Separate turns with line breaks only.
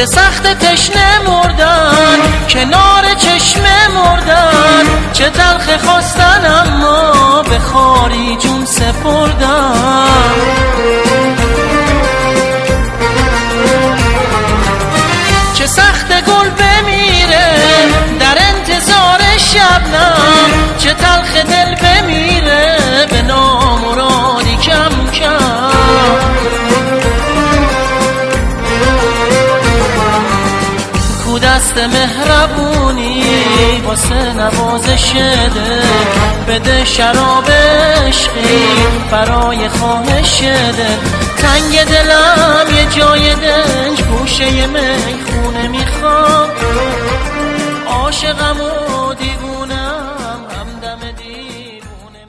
چه سخت تشنه مردن کنار چشمه مردن، چه تلخ خواستن اما به خاری جون سپردن. چه سخت گل بمیره در انتظار شبنم، چه تلخ دل بمیره به نامرادی کم کم. کو دست مهربونی واسه نوازش دل، بده شراب عشقی برای خواهش دل. تنگ دلم یه جای دنج گوشه میخونه میخوام، عاشقمو